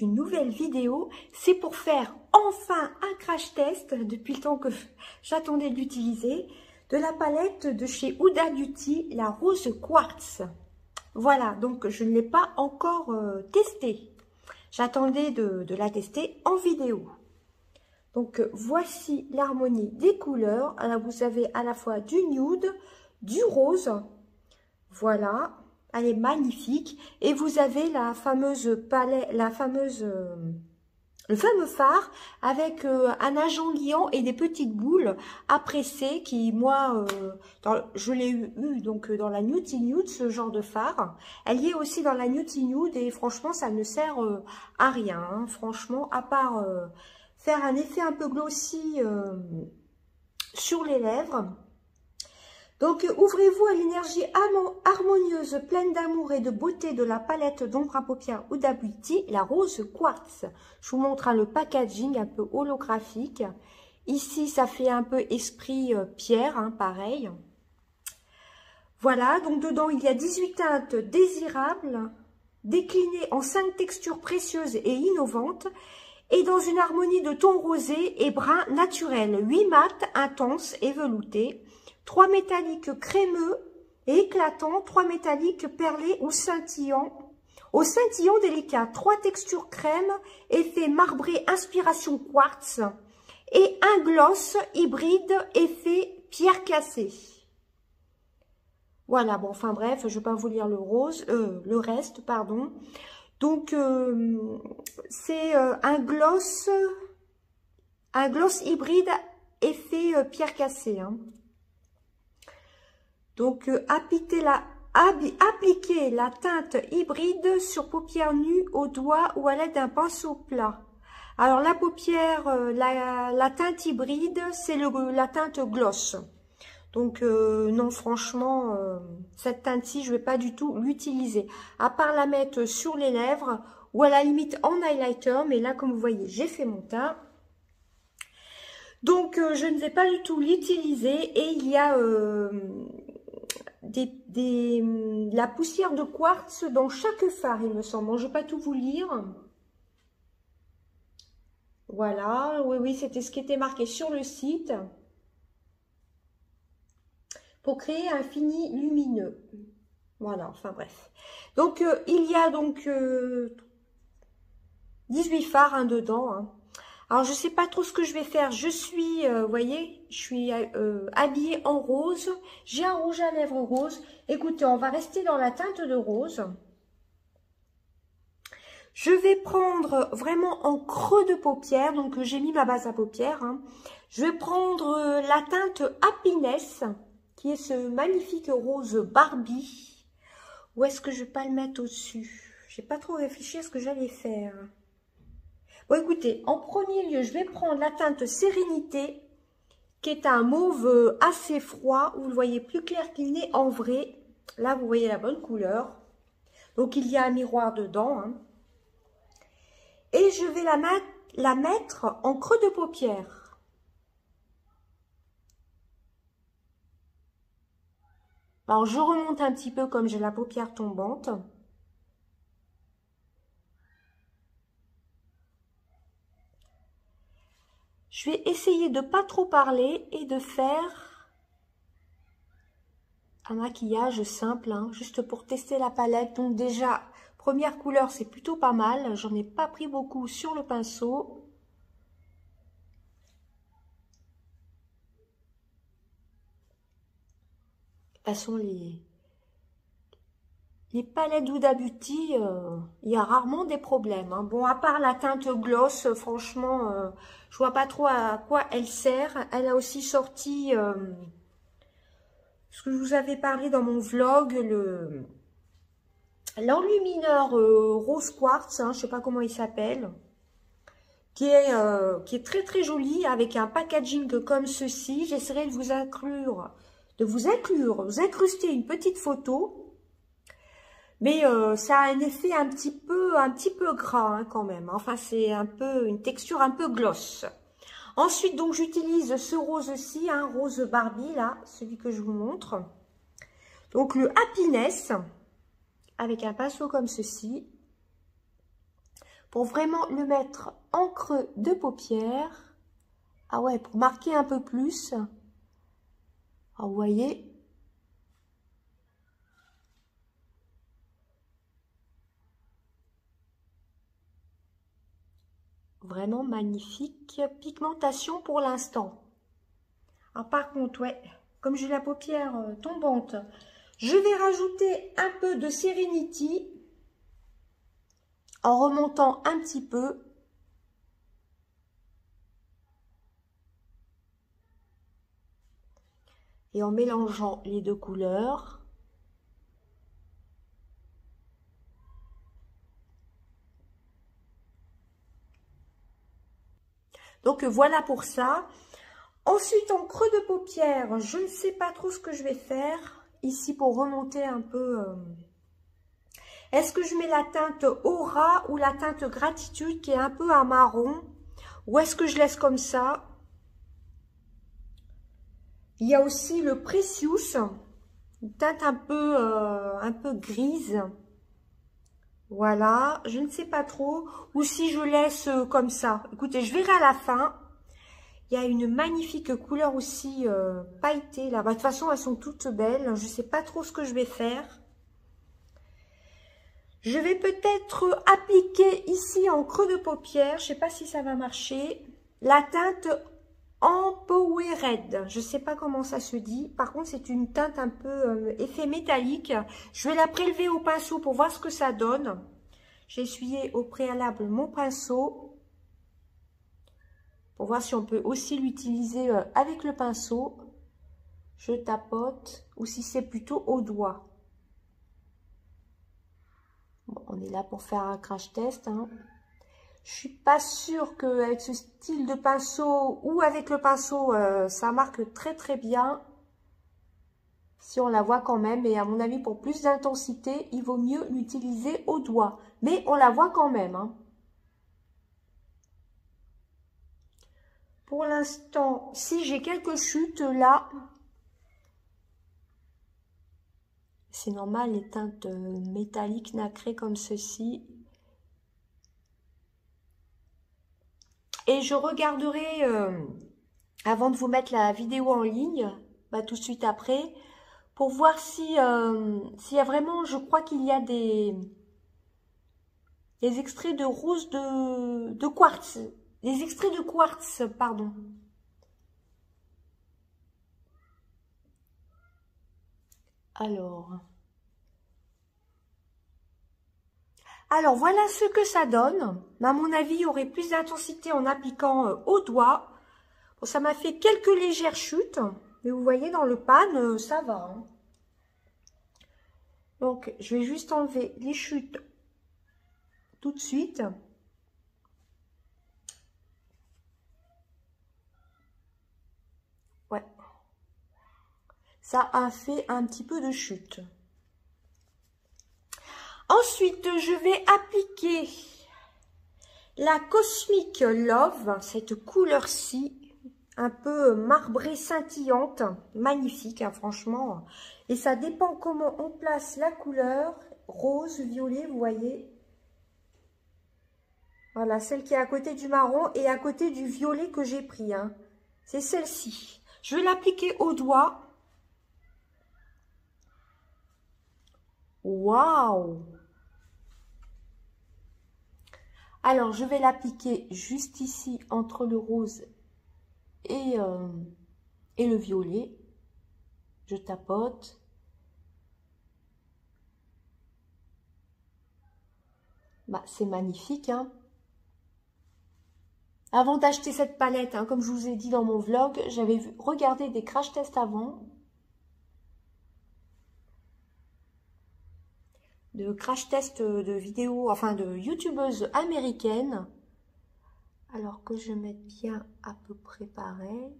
une nouvelle vidéo. C'est pour faire enfin un crash test, depuis le temps que j'attendais de l'utiliser, de la palette de chez Huda Beauty, la rose quartz. Voilà, donc je ne l'ai pas encore testée. J'attendais de la tester en vidéo. Donc voici l'harmonie des couleurs. Alors vous avez à la fois du nude, du rose. Voilà, elle est magnifique. Et vous avez la fameuse palette, le fameux fard avec un agent liant et des petites boules à presser qui, moi, je l'ai eu donc dans la Nudie Nude, ce genre de fard. Elle y est aussi dans la Nudie Nude et franchement, ça ne sert à rien. Hein, franchement, à part faire un effet un peu glossy sur les lèvres. Donc, ouvrez-vous à l'énergie harmonieuse, pleine d'amour et de beauté de la palette d'ombre à paupières Huda Beauty, la rose quartz. Je vous montre le packaging un peu holographique. Ici, ça fait un peu esprit pierre, hein, pareil. Voilà, donc dedans, il y a 18 teintes désirables, déclinées en 5 textures précieuses et innovantes, et dans une harmonie de tons rosés et bruns naturels, 8 mat, intenses et veloutés, 3 métalliques crémeux et éclatants, 3 métalliques perlés ou scintillants, au scintillant délicat, 3 textures crème, effet marbré, inspiration quartz, et un gloss hybride, effet pierre cassée. Voilà, bon, enfin bref, je ne vais pas vous lire le reste, pardon. Donc, c'est un gloss hybride, effet pierre cassée, hein. Donc, appliquez la teinte hybride sur paupières nues, au doigt ou à l'aide d'un pinceau plat. Alors, la paupière, la teinte hybride, c'est la teinte gloss. Donc, non, franchement, cette teinte-ci, je ne vais pas du tout l'utiliser. À part la mettre sur les lèvres ou à la limite en highlighter. Mais là, comme vous voyez, j'ai fait mon teint. Donc, je ne vais pas du tout l'utiliser. Et il y a la poussière de quartz dans chaque fard, il me semble. Bon, je ne vais pas tout vous lire. Voilà, oui, c'était ce qui était marqué sur le site. Pour créer un fini lumineux. Voilà, enfin bref. Donc, il y a donc 18 fards hein, dedans. Hein. Alors, je ne sais pas trop ce que je vais faire. Je suis, vous voyez, je suis habillée en rose. J'ai un rouge à lèvres rose. Écoutez, on va rester dans la teinte de rose. Je vais prendre vraiment en creux de paupière. Donc, j'ai mis ma base à paupières. Hein. Je vais prendre la teinte Happiness, qui est ce magnifique rose Barbie. Où est-ce que je vais pas le mettre au-dessus? J'ai pas trop réfléchi à ce que j'allais faire. Bon, écoutez, en premier lieu, je vais prendre la teinte Sérénité, qui est un mauve assez froid, où vous le voyez plus clair qu'il n'est en vrai. Là, vous voyez la bonne couleur. Donc, il y a un miroir dedans. Hein. Et je vais la mettre en creux de paupière. Alors, je remonte un petit peu comme j'ai la paupière tombante. Je vais essayer de ne pas trop parler et de faire un maquillage simple, hein, juste pour tester la palette. Donc déjà, première couleur, c'est plutôt pas mal. J'en ai pas pris beaucoup sur le pinceau. De toute façon, les palettes d'Huda Beauty, il y a rarement des problèmes. Hein. Bon, à part la teinte gloss, franchement, je vois pas trop à quoi elle sert. Elle a aussi sorti, ce que je vous avais parlé dans mon vlog, l'enlumineur rose quartz, hein, je sais pas comment il s'appelle, qui est très très joli avec un packaging comme ceci. J'essaierai de vous incruster une petite photo. Mais ça a un effet un petit peu gras hein, quand même. Enfin, c'est un peu une texture un peu gloss. Ensuite, donc, j'utilise ce rose-ci, un rose Barbie, là, celui que je vous montre. Donc, le Happiness, avec un pinceau comme ceci, pour vraiment le mettre en creux de paupière. Ah ouais, pour marquer un peu plus. Ah, vous voyez. Vraiment magnifique pigmentation pour l'instant. Alors par contre, ouais, comme j'ai la paupière tombante, je vais rajouter un peu de Serenity en remontant un petit peu. Et en mélangeant les deux couleurs. Donc voilà pour ça. Ensuite, en creux de paupière, je ne sais pas trop ce que je vais faire. Ici, pour remonter un peu. Est-ce que je mets la teinte Aura ou la teinte Gratitude qui est un peu à marron? Ou est-ce que je laisse comme ça? Il y a aussi le Precious, une teinte un peu grise. Voilà, je ne sais pas trop. Ou si je laisse comme ça. Écoutez, je verrai à la fin. Il y a une magnifique couleur aussi pailletée là. Bah, de toute façon, elles sont toutes belles. Je ne sais pas trop ce que je vais faire. Je vais peut-être appliquer ici en creux de paupière. Je ne sais pas si ça va marcher. La teinte Empowered. Je ne sais pas comment ça se dit. Par contre, c'est une teinte un peu effet métallique. Je vais la prélever au pinceau pour voir ce que ça donne. J'ai essuyé au préalable mon pinceau. Pour voir si on peut aussi l'utiliser avec le pinceau. Je tapote. Ou si c'est plutôt au doigt. Bon, on est là pour faire un crash test. Hein. Je suis pas sûre qu'avec ce style de pinceau ou avec le pinceau, ça marque très très bien. Si on la voit quand même. Et à mon avis, pour plus d'intensité, il vaut mieux l'utiliser au doigt. Mais on la voit quand même. Hein. Pour l'instant, si j'ai quelques chutes là, c'est normal, les teintes métalliques nacrées comme ceci. Et je regarderai, avant de vous mettre la vidéo en ligne, bah, tout de suite après, pour voir si, s'il y a vraiment, je crois qu'il y a des extraits de rose de quartz. Des extraits de quartz, pardon. Alors voilà ce que ça donne. À mon avis, il y aurait plus d'intensité en appliquant au doigt. Bon, ça m'a fait quelques légères chutes. Mais vous voyez, dans le pan, ça va. Hein. Donc, je vais juste enlever les chutes tout de suite. Ouais. Ça a fait un petit peu de chute. Ensuite, je vais appliquer la Cosmic Love, cette couleur-ci, un peu marbrée, scintillante, magnifique, hein, franchement. Et ça dépend comment on place la couleur, rose, violet, vous voyez. Voilà, celle qui est à côté du marron et à côté du violet que j'ai pris. Hein. C'est celle-ci. Je vais l'appliquer au doigt. Waouh! Alors, je vais l'appliquer juste ici, entre le rose et le violet. Je tapote. Bah, c'est magnifique, hein. Avant d'acheter cette palette, hein, comme je vous ai dit dans mon vlog, j'avais regardé des crash tests avant. De crash test de vidéos, enfin de youtubeuses américaines. Alors que je mette bien à peu près pareil.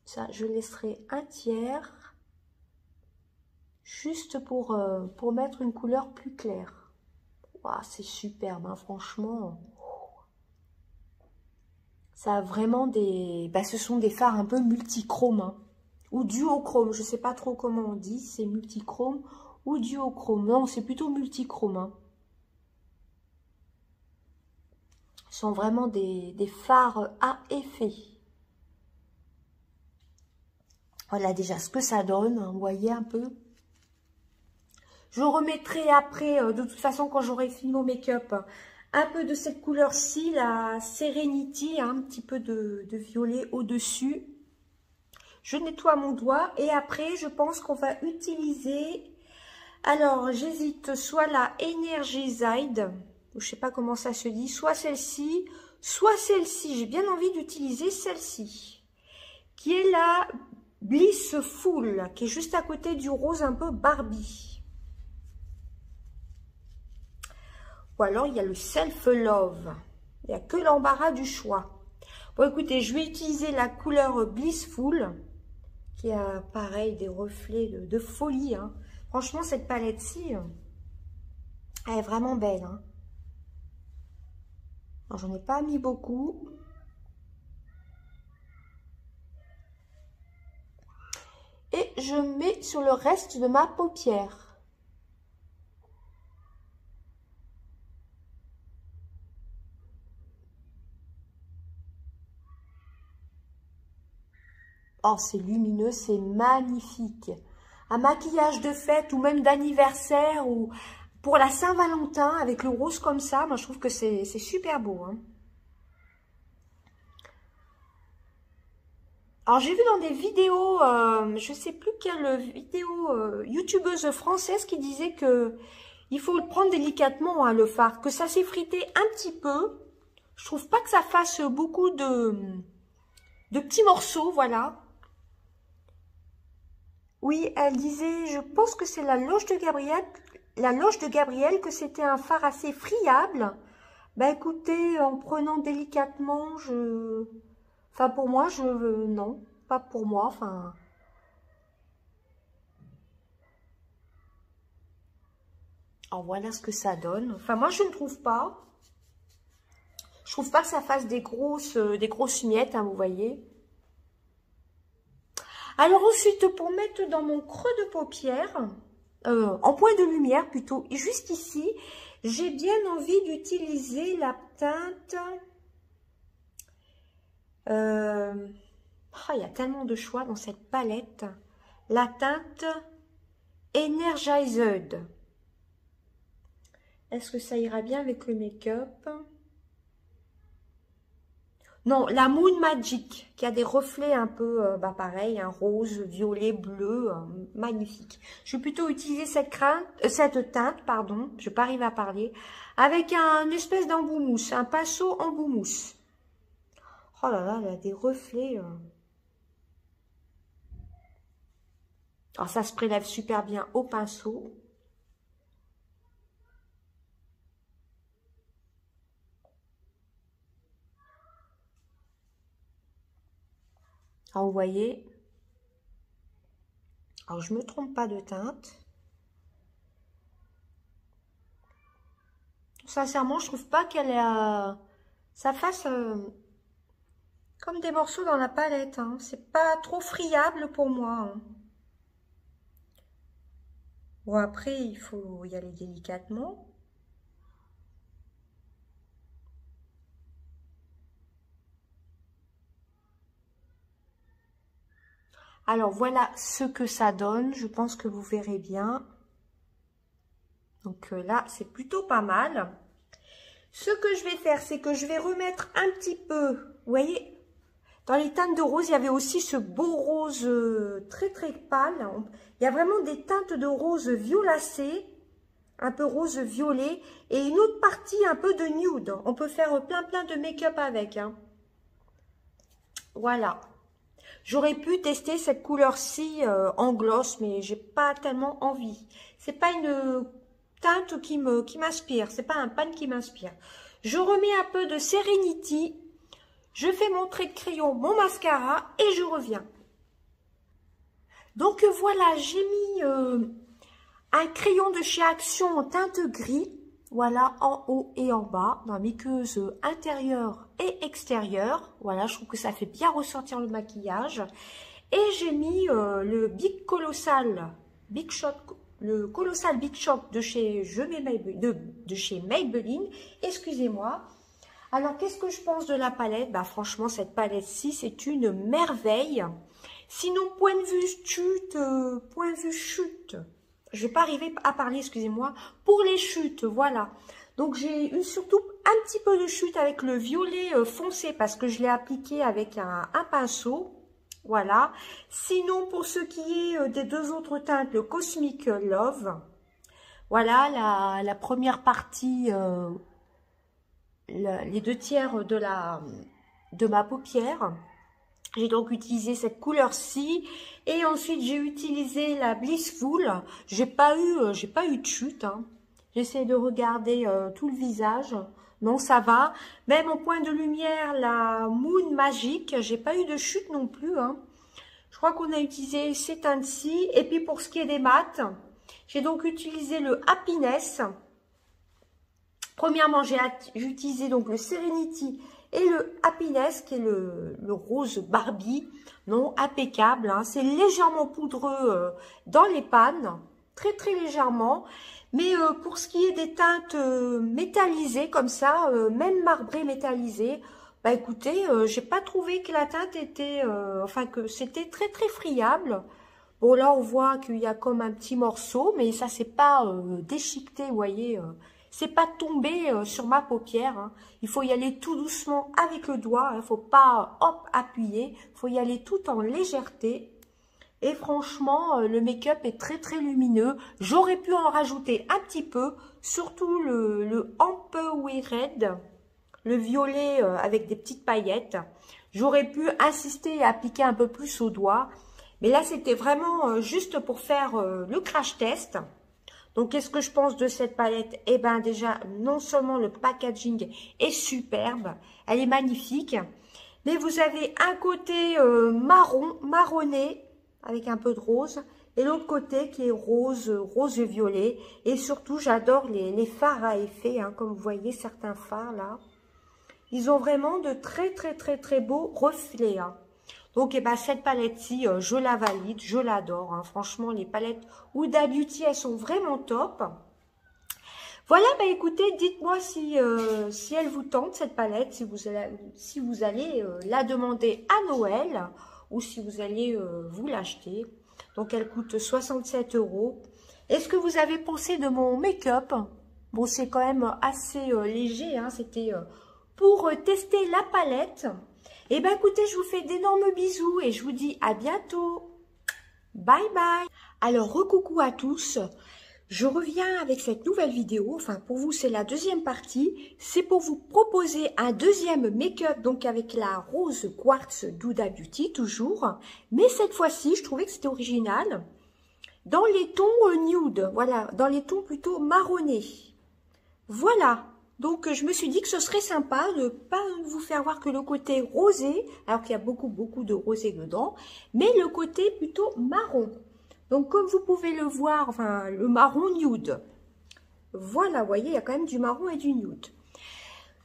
Ça, je laisserai un tiers. Juste pour mettre une couleur plus claire. Wow, c'est superbe, hein, franchement. Ça a vraiment des... Bah, ce sont des fards un peu multichromes. Hein. Ou duochrome, je ne sais pas trop comment on dit, c'est multichrome ou duochrome. Non, c'est plutôt multichrome. Hein. sont vraiment des fards à effet. Voilà déjà ce que ça donne, hein, vous voyez un peu. Je remettrai après, de toute façon quand j'aurai fini mon make-up, un peu de cette couleur-ci, la Serenity, hein, un petit peu de violet au-dessus. Je nettoie mon doigt et après je pense qu'on va utiliser, alors j'hésite soit la Energizide, je sais pas comment ça se dit, soit celle-ci, soit celle-ci. J'ai bien envie d'utiliser celle-ci, qui est la Blissful, qui est juste à côté du rose un peu Barbie. Ou alors il y a le Self Love, il n'y a que l'embarras du choix. Bon écoutez, je vais utiliser la couleur Blissful, qui a pareil des reflets de folie, hein. Franchement cette palette-ci, elle est vraiment belle, hein. J'en ai pas mis beaucoup. Et je mets sur le reste de ma paupière. Oh, c'est lumineux, c'est magnifique. Un maquillage de fête ou même d'anniversaire ou pour la Saint-Valentin avec le rose comme ça, moi je trouve que c'est super beau, hein. Alors j'ai vu dans des vidéos, je sais plus quelle vidéo youtubeuse française qui disait que il faut le prendre délicatement, hein, le fard, que ça s'effritait un petit peu. Je trouve pas que ça fasse beaucoup de petits morceaux, voilà. Oui, elle disait, je pense que c'est la Loge de Gabriel, que c'était un fard assez friable. Bah écoutez, en prenant délicatement, enfin pour moi, non, pas pour moi, enfin. Alors voilà ce que ça donne. Enfin moi je ne trouve pas. Je trouve pas que ça fasse des grosses miettes, hein, vous voyez. Alors ensuite, pour mettre dans mon creux de paupière, en point de lumière plutôt, juste ici, j'ai bien envie d'utiliser la teinte. Il y a tellement de choix dans cette palette. La teinte Energized. Est-ce que ça ira bien avec le make-up? Non, la Moon Magic, qui a des reflets un peu, pareil, un rose, violet, bleu, magnifique. Je vais plutôt utiliser cette teinte, pardon, je vais pas arriver à parler, avec une espèce d'embout mousse, un pinceau embout mousse. Oh là là, elle a des reflets. Alors ça se prélève super bien au pinceau. Alors vous voyez, alors je me trompe pas de teinte. Sincèrement, je trouve pas qu'elle ça fasse comme des morceaux dans la palette, hein. C'est pas trop friable pour moi, hein. Bon après, il faut y aller délicatement. Alors voilà ce que ça donne, je pense que vous verrez bien. Donc là, c'est plutôt pas mal. Ce que je vais faire, c'est que je vais remettre un petit peu, vous voyez, dans les teintes de rose, il y avait aussi ce beau rose très très pâle. Il y a vraiment des teintes de rose violacé, un peu rose violet, et une autre partie un peu de nude. On peut faire plein de make-up avec, hein. Voilà. J'aurais pu tester cette couleur-ci en gloss, mais j'ai pas tellement envie. C'est pas une teinte qui m'inspire, c'est pas un pan qui m'inspire. Je remets un peu de Serenity, je fais mon trait de crayon, mon mascara et je reviens. Donc voilà, j'ai mis un crayon de chez Action en teinte gris, voilà, en haut et en bas, dans la muqueuse intérieure et extérieure. Voilà, je trouve que ça fait bien ressortir le maquillage. Et j'ai mis le Colossal Big Shot de chez Maybelline, excusez-moi, Alors, qu'est-ce que je pense de la palette? Bah, franchement, cette palette-ci, c'est une merveille. Sinon, point de vue chute, je vais pas arriver à parler, excusez-moi, pour les chutes, voilà. Donc, j'ai eu surtout un petit peu de chute avec le violet foncé parce que je l'ai appliqué avec un pinceau. Voilà. Sinon, pour ce qui est des deux autres teintes, le Cosmic Love. Voilà, la première partie, les 2/3 de ma paupière. J'ai donc utilisé cette couleur-ci. Et ensuite, j'ai utilisé la Blissful. J'ai pas eu de chute, hein. J'essaie de regarder tout le visage. Non, ça va. Même en point de lumière, la Moon Magic, j'ai pas eu de chute non plus, hein. Je crois qu'on a utilisé ces teintes-ci. Et puis pour ce qui est des mats, j'ai donc utilisé le Happiness. Premièrement, j'ai utilisé donc le Serenity et le Happiness, qui est le rose Barbie. Non, impeccable, hein. C'est légèrement poudreux dans les pannes. Très, très légèrement. Mais pour ce qui est des teintes métallisées comme ça, même marbrées métallisées, bah écoutez, j'ai pas trouvé que la teinte était, enfin que c'était très très friable. Bon là on voit qu'il y a comme un petit morceau, mais ça c'est pas déchiqueté, vous voyez, c'est pas tombé sur ma paupière, hein. Il faut y aller tout doucement avec le doigt, il faut pas hop appuyer, il faut y aller tout en légèreté. Et franchement, le make-up est très très lumineux. J'aurais pu en rajouter un petit peu, surtout le Ampery Red, le violet avec des petites paillettes. J'aurais pu insister et appliquer un peu plus au doigt. Mais là, c'était vraiment juste pour faire le crash test. Donc, qu'est-ce que je pense de cette palette? Eh bien, déjà, non seulement le packaging est superbe, elle est magnifique, mais vous avez un côté marronné, avec un peu de rose, et l'autre côté qui est rose et violet. Et surtout, j'adore les fards à effet, hein, comme vous voyez, certains fards là. Ils ont vraiment de très très très très beaux reflets, hein. Donc, eh ben, cette palette-ci, je la valide, je l'adore, hein. Franchement, les palettes Huda Beauty, elles sont vraiment top. Voilà, bah écoutez, dites-moi si elle vous tente, cette palette, si vous allez la demander à Noël, ou si vous allez vous l'acheter. Donc, elle coûte 67 €. Est-ce que vous avez pensé de mon make-up? Bon, c'est quand même assez léger, hein. C'était pour tester la palette. Et ben écoutez, je vous fais d'énormes bisous et je vous dis à bientôt. Bye bye. Alors, recoucou à tous. Je reviens avec cette nouvelle vidéo, enfin pour vous c'est la deuxième partie, c'est pour vous proposer un deuxième make-up, donc avec la rose quartz d'Huda Beauty toujours, mais cette fois-ci je trouvais que c'était original, dans les tons nude, voilà, dans les tons plutôt marronnés. Voilà, donc je me suis dit que ce serait sympa de ne pas vous faire voir que le côté rosé, alors qu'il y a beaucoup de rosé dedans, mais le côté plutôt marron. Donc, comme vous pouvez le voir, enfin, le marron nude. Voilà, vous voyez, il y a quand même du marron et du nude.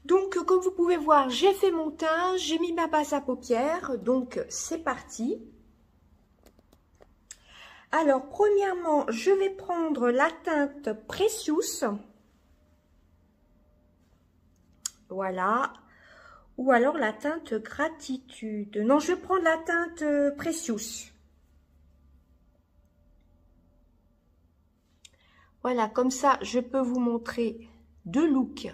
Donc, comme vous pouvez voir, j'ai fait mon teint, j'ai mis ma base à paupières. Donc, c'est parti. Alors, premièrement, je vais prendre la teinte Precious. Voilà. Ou alors la teinte Gratitude. Non, je vais prendre la teinte Precious. Voilà, comme ça, je peux vous montrer deux looks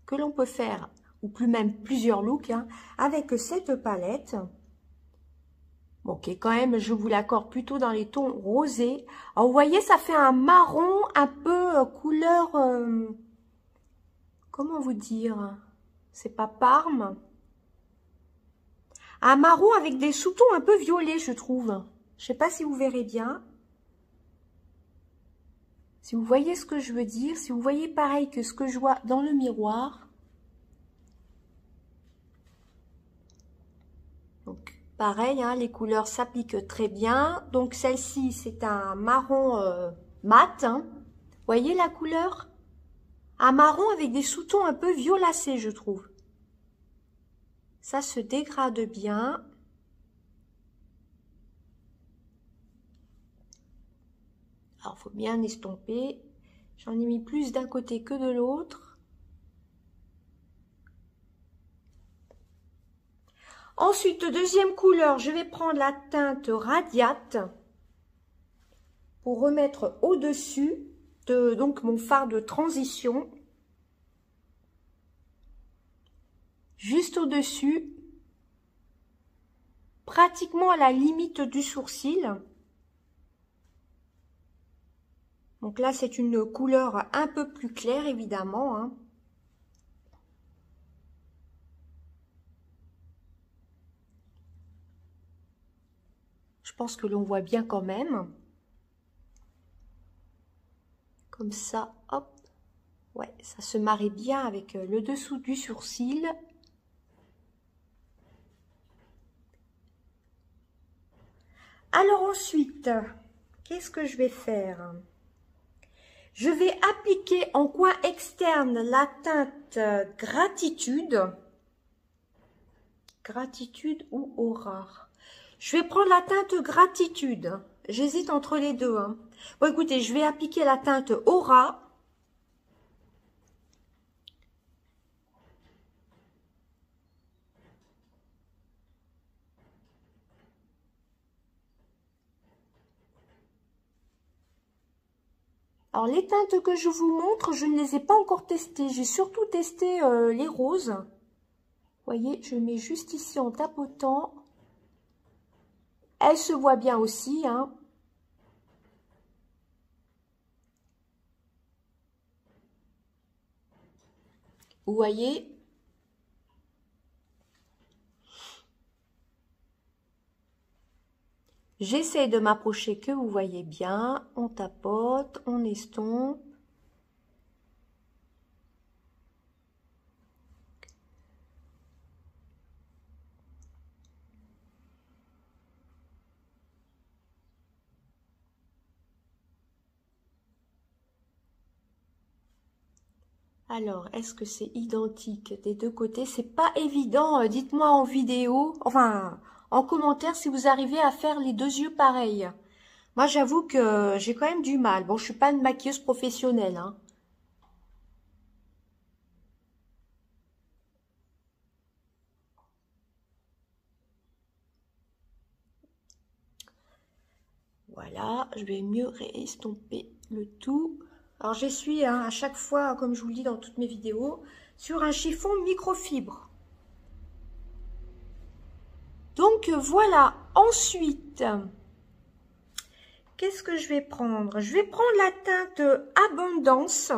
que l'on peut faire, ou plus même plusieurs looks, hein, avec cette palette. Bon, qui est quand même, je vous l'accorde, plutôt dans les tons rosés. Alors, vous voyez, ça fait un marron un peu couleur... comment vous dire? C'est pas Parme. Un marron avec des sous-tons un peu violets, je trouve. Je sais pas si vous verrez bien. Si vous voyez ce que je veux dire, si vous voyez pareil que ce que je vois dans le miroir. Donc, pareil, hein, les couleurs s'appliquent très bien. Donc, celle-ci, c'est un marron mat. Hein. Vous voyez la couleur? Un marron avec des sous-tons un peu violacés, je trouve. Ça se dégrade bien. Alors, il faut bien estomper. J'en ai mis plus d'un côté que de l'autre. Ensuite, deuxième couleur, je vais prendre la teinte Radiate pour remettre au-dessus de donc mon fard de transition. Juste au-dessus, pratiquement à la limite du sourcil. Donc là, c'est une couleur un peu plus claire, évidemment, hein. Je pense que l'on voit bien quand même. Comme ça, hop. Ouais, ça se marie bien avec le dessous du sourcil. Alors ensuite, qu'est-ce que je vais faire? Je vais appliquer en coin externe la teinte Gratitude. Gratitude ou Aura. Je vais prendre la teinte Gratitude. J'hésite entre les deux, hein. Bon, écoutez, je vais appliquer la teinte Aura. Alors, les teintes que je vous montre, je ne les ai pas encore testées. J'ai surtout testé les roses. Vous voyez, je mets juste ici en tapotant. Elle se voit bien aussi, hein. Vous voyez? J'essaie de m'approcher que vous voyez bien. On tapote, on estompe. Alors, est-ce que c'est identique des deux côtés? C'est pas évident. Dites-moi en vidéo, enfin en commentaire si vous arrivez à faire les deux yeux pareils. Moi, j'avoue que j'ai quand même du mal. Bon, je suis pas une maquilleuse professionnelle, hein. Voilà, je vais mieux réestomper le tout. Alors, j'essuie hein, à chaque fois, comme je vous le dis dans toutes mes vidéos, sur un chiffon microfibre. Donc, voilà. Ensuite, qu'est-ce que je vais prendre? Je vais prendre la teinte Abondance.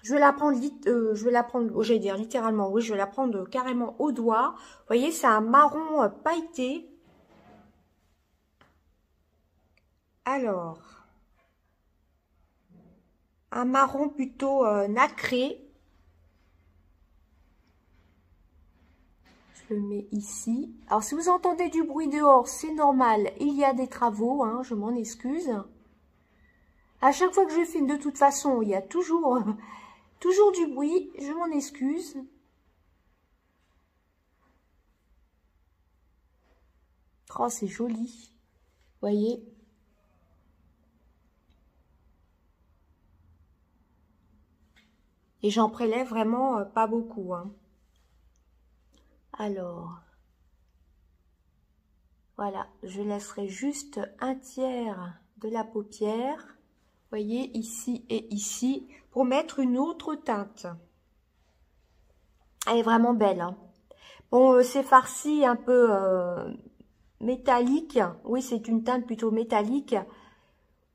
Je vais la prendre, j'allais dire littéralement, oui, je vais la prendre carrément au doigt. Vous voyez, c'est un marron pailleté. Alors, un marron plutôt nacré. Je le mets ici. Alors, si vous entendez du bruit dehors, c'est normal. Il y a des travaux, hein, je m'en excuse. À chaque fois que je filme, de toute façon, il y a toujours du bruit. Je m'en excuse. Oh, c'est joli. Vous voyez? Et j'en prélève vraiment pas beaucoup, hein. Alors, voilà, je laisserai juste un tiers de la paupière, vous voyez, ici et ici, pour mettre une autre teinte. Elle est vraiment belle, hein. Bon, c'est farci un peu métallique, oui, c'est une teinte plutôt métallique,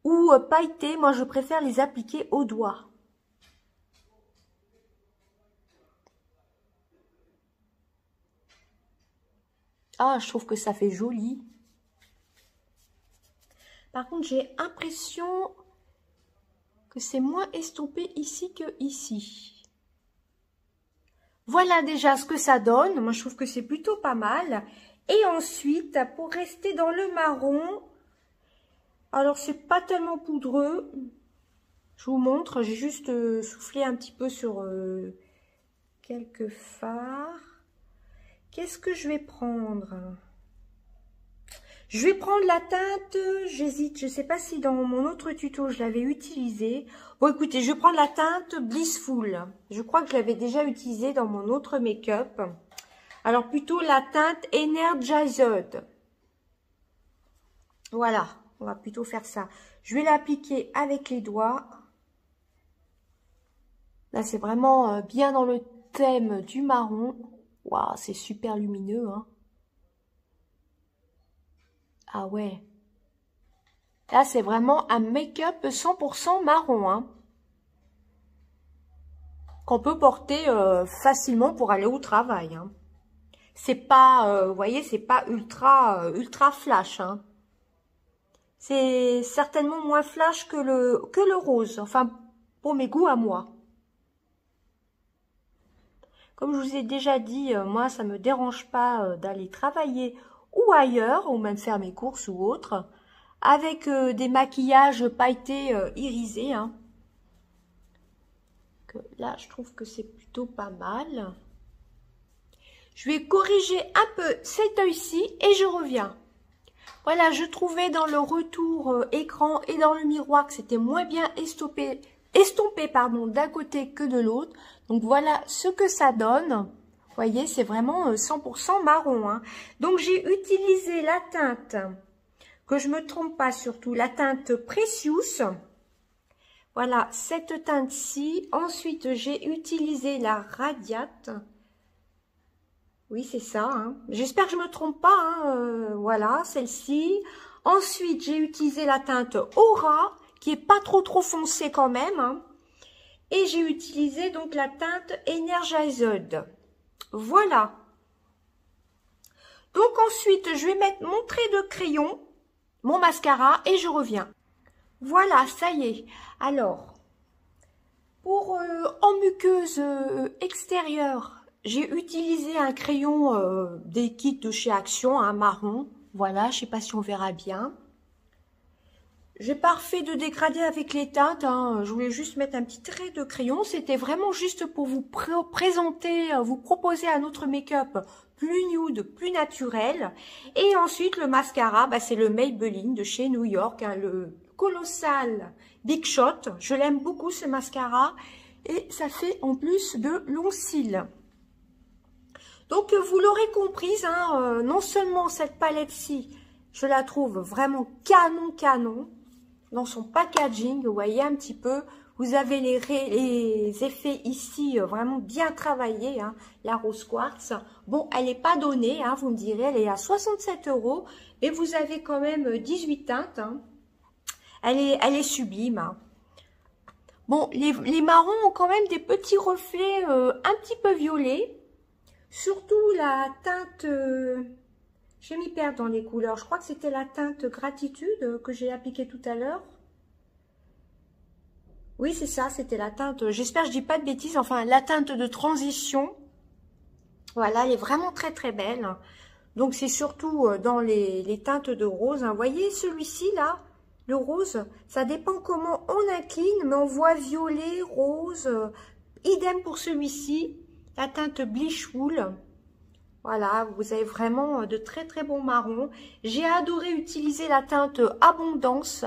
ou pailletée, moi je préfère les appliquer au doigt. Ah, je trouve que ça fait joli. Par contre, j'ai l'impression que c'est moins estompé ici que ici. Voilà déjà ce que ça donne. Moi, je trouve que c'est plutôt pas mal. Et ensuite, pour rester dans le marron, alors c'est pas tellement poudreux. Je vous montre, j'ai juste soufflé un petit peu sur quelques fards. Qu'est-ce que je vais prendre? Je vais prendre la teinte, j'hésite, je ne sais pas si dans mon autre tuto je l'avais utilisée. Bon écoutez, je vais prendre la teinte Blissful. Je crois que je l'avais déjà utilisée dans mon autre make-up. Alors plutôt la teinte Energized. Voilà, on va plutôt faire ça. Je vais l'appliquer avec les doigts. Là, c'est vraiment bien dans le thème du marron. Waouh, c'est super lumineux, hein. Ah ouais. Là, c'est vraiment un make-up 100% marron, hein. Qu'on peut porter facilement pour aller au travail, hein. C'est pas, vous voyez, c'est pas ultra flash, hein. C'est certainement moins flash que le rose, enfin, pour mes goûts à moi. Comme je vous ai déjà dit, moi, ça me dérange pas d'aller travailler ou ailleurs, ou même faire mes courses ou autre, avec des maquillages pailletés irisés, hein. Que là, je trouve que c'est plutôt pas mal. Je vais corriger un peu cet œil-ci et je reviens. Voilà, je trouvais dans le retour écran et dans le miroir que c'était moins bien estompé pardon, d'un côté que de l'autre. Donc voilà ce que ça donne. Vous voyez, c'est vraiment 100% marron, hein. Donc j'ai utilisé la teinte, que je me trompe pas surtout, la teinte Precious. Voilà, cette teinte-ci. Ensuite, j'ai utilisé la Radiate. Oui, c'est ça, hein. J'espère que je me trompe pas, hein. Voilà, celle-ci. Ensuite, j'ai utilisé la teinte Aura, qui est pas trop foncée quand même, hein. Et j'ai utilisé donc la teinte Energized. Voilà. Donc ensuite, je vais mettre mon trait de crayon, mon mascara, et je reviens. Voilà, ça y est. Alors, pour en muqueuse extérieure, j'ai utilisé un crayon des kits de chez Action, un marron. Voilà, je sais pas si on verra bien. J'ai pas refait de dégradé avec les teintes, hein. Je voulais juste mettre un petit trait de crayon. C'était vraiment juste pour vous présenter, vous proposer un autre make-up plus nude, plus naturel. Et ensuite, le mascara, bah, c'est le Maybelline de chez New York, hein, le Colossal Big Shot. Je l'aime beaucoup, ce mascara. Et ça fait en plus de longs cils. Donc, vous l'aurez comprise, hein, non seulement cette palette-ci, je la trouve vraiment canon. Dans son packaging, vous voyez un petit peu, vous avez les effets ici vraiment bien travaillés, hein, la rose quartz. Bon, elle n'est pas donnée, hein, vous me direz, elle est à 67 €, mais vous avez quand même 18 teintes. Hein. Elle est sublime. Hein. Bon, les marrons ont quand même des petits reflets un petit peu violets, surtout la teinte... je m'y perds dans les couleurs. Je crois que c'était la teinte Gratitude que j'ai appliquée tout à l'heure. Oui, c'est ça, c'était la teinte. J'espère que je dis pas de bêtises. Enfin, la teinte de transition. Voilà, elle est vraiment très belle. Donc, c'est surtout dans les teintes de rose. Hein. Vous voyez, celui-ci, là, le rose, ça dépend comment on incline, mais on voit violet, rose. Idem pour celui-ci, la teinte Bleach Wool. Voilà, vous avez vraiment de très bons marrons. J'ai adoré utiliser la teinte Abondance,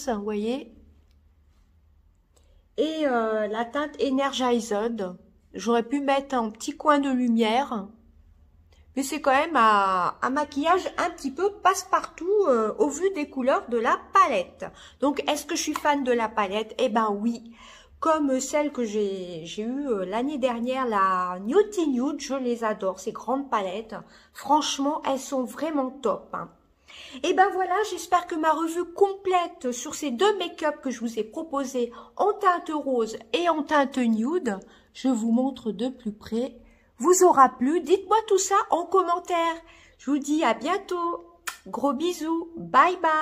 vous voyez. Et la teinte Energized. J'aurais pu mettre un petit coin de lumière. Mais c'est quand même un maquillage un petit peu passe-partout au vu des couleurs de la palette. Donc, est-ce que je suis fan de la palette? Eh ben oui. Comme celle que j'ai eue l'année dernière, la Newty Nude, je les adore, ces grandes palettes. Franchement, elles sont vraiment top. Hein. Et ben voilà, j'espère que ma revue complète sur ces deux make-up que je vous ai proposés en teinte rose et en teinte nude, je vous montre de plus près, vous aura plu. Dites-moi tout ça en commentaire. Je vous dis à bientôt. Gros bisous. Bye bye.